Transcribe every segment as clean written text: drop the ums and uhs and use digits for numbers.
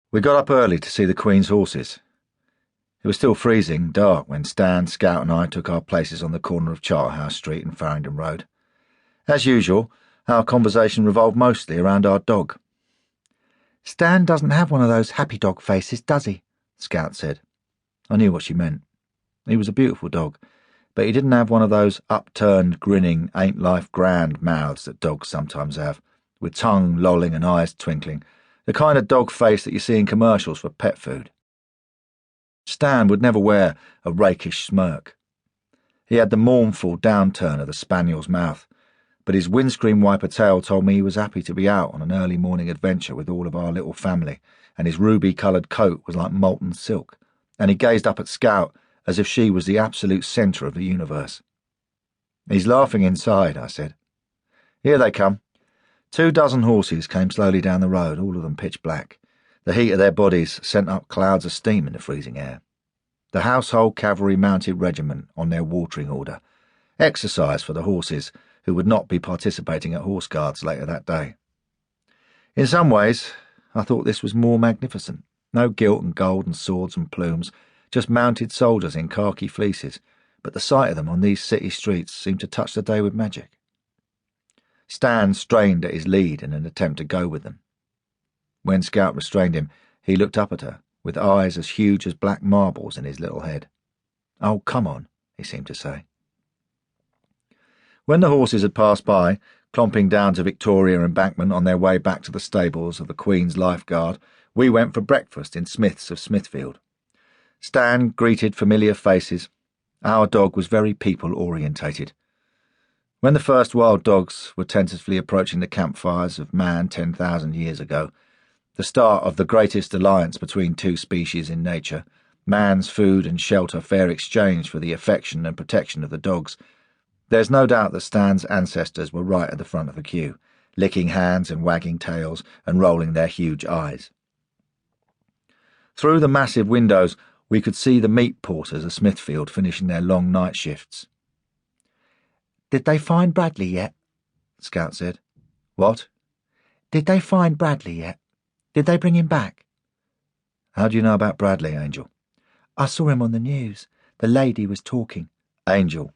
We got up early to see the Queen's horses. It was still freezing dark when Stan, Scout and I took our places on the corner of Charterhouse Street and Farringdon Road. As usual, our conversation revolved mostly around our dog. "Stan doesn't have one of those happy dog faces, does he?" Scout said. I knew what she meant. He was a beautiful dog, but he didn't have one of those upturned, grinning, ain't life grand mouths that dogs sometimes have, with tongue lolling and eyes twinkling, the kind of dog face that you see in commercials for pet food. Stan would never wear a rakish smirk. He had the mournful downturn of the spaniel's mouth, but his windscreen wiper tail told me he was happy to be out on an early morning adventure with all of our little family, and his ruby-coloured coat was like molten silk, and he gazed up at Scout as if she was the absolute centre of the universe. "He's laughing inside," I said. "Here they come." 24 horses came slowly down the road, all of them pitch black. The heat of their bodies sent up clouds of steam in the freezing air. The Household Cavalry Mounted Regiment on their watering order. Exercise for the horses, who would not be participating at Horse Guards later that day. In some ways, I thought this was more magnificent. No gilt and gold and swords and plumes, just mounted soldiers in khaki fleeces, but the sight of them on these city streets seemed to touch the day with magic. Stan strained at his lead in an attempt to go with them. When Scout restrained him, he looked up at her, with eyes as huge as black marbles in his little head. "Oh, come on," he seemed to say. When the horses had passed by, clomping down to Victoria Embankment on their way back to the stables of the Queen's Lifeguard, we went for breakfast in Smith's of Smithfield. Stan greeted familiar faces. Our dog was very people-orientated. When the first wild dogs were tentatively approaching the campfires of man 10,000 years ago, the start of the greatest alliance between two species in nature, man's food and shelter fair exchange for the affection and protection of the dogs, there's no doubt that Stan's ancestors were right at the front of the queue, licking hands and wagging tails and rolling their huge eyes. Through the massive windows, we could see the meat porters of Smithfield finishing their long night shifts. "Did they find Bradley yet?" Scout said. "What?" "Did they find Bradley yet? Did they bring him back?" "How do you know about Bradley, Angel?" "I saw him on the news. The lady was talking." "Angel,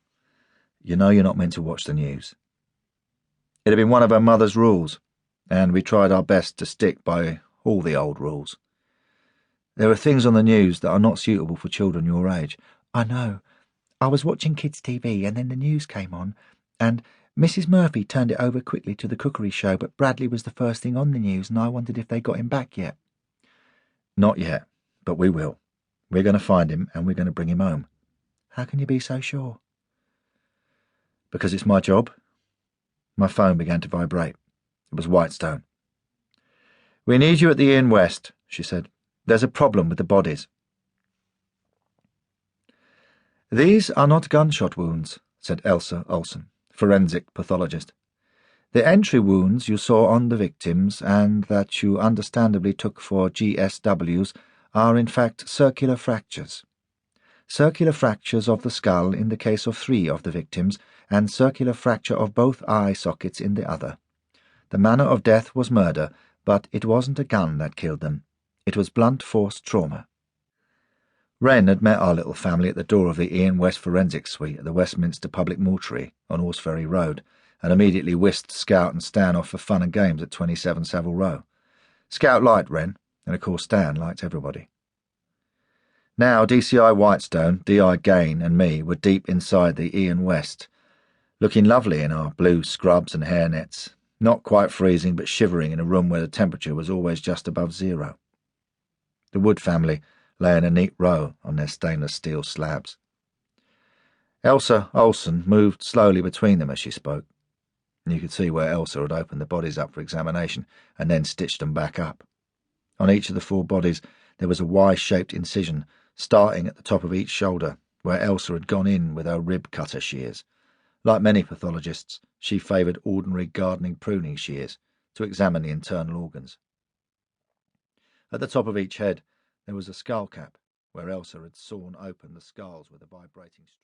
you know you're not meant to watch the news." It had been one of her mother's rules, and we tried our best to stick by all the old rules. There are things on the news that are not suitable for children your age. "I know. I was watching kids' TV and then the news came on, and Mrs. Murphy turned it over quickly to the cookery show, but Bradley was the first thing on the news, and I wondered if they got him back yet." "Not yet, but we will. We're going to find him and we're going to bring him home." "How can you be so sure?" "Because it's my job." My phone began to vibrate. It was Whitestone. "We need you at the Inn West," she said. "There's a problem with the bodies." "These are not gunshot wounds," said Elsa Olsen, forensic pathologist. "The entry wounds you saw on the victims, and that you understandably took for GSWs, are in fact circular fractures. Circular fractures of the skull in the case of 3 of the victims, and circular fracture of both eye sockets in the other. The manner of death was murder, but it wasn't a gun that killed them. It was blunt force trauma." Wren had met our little family at the door of the Ian West Forensic Suite at the Westminster Public Mortuary on Horseferry Road, and immediately whisked Scout and Stan off for fun and games at 27 Savile Row. Scout liked Wren, and of course Stan liked everybody. Now DCI Whitestone, DI Gain and me were deep inside the Ian West, looking lovely in our blue scrubs and hairnets, not quite freezing but shivering in a room where the temperature was always just above 0. The Wood family lay in a neat row on their stainless steel slabs. Elsa Olsen moved slowly between them as she spoke. You could see where Elsa had opened the bodies up for examination and then stitched them back up. On each of the 4 bodies there was a Y-shaped incision, starting at the top of each shoulder, where Elsa had gone in with her rib-cutter shears. Like many pathologists, she favoured ordinary gardening pruning shears to examine the internal organs. At the top of each head there was a skull cap, where Elsa had sawn open the skulls with a vibrating straw.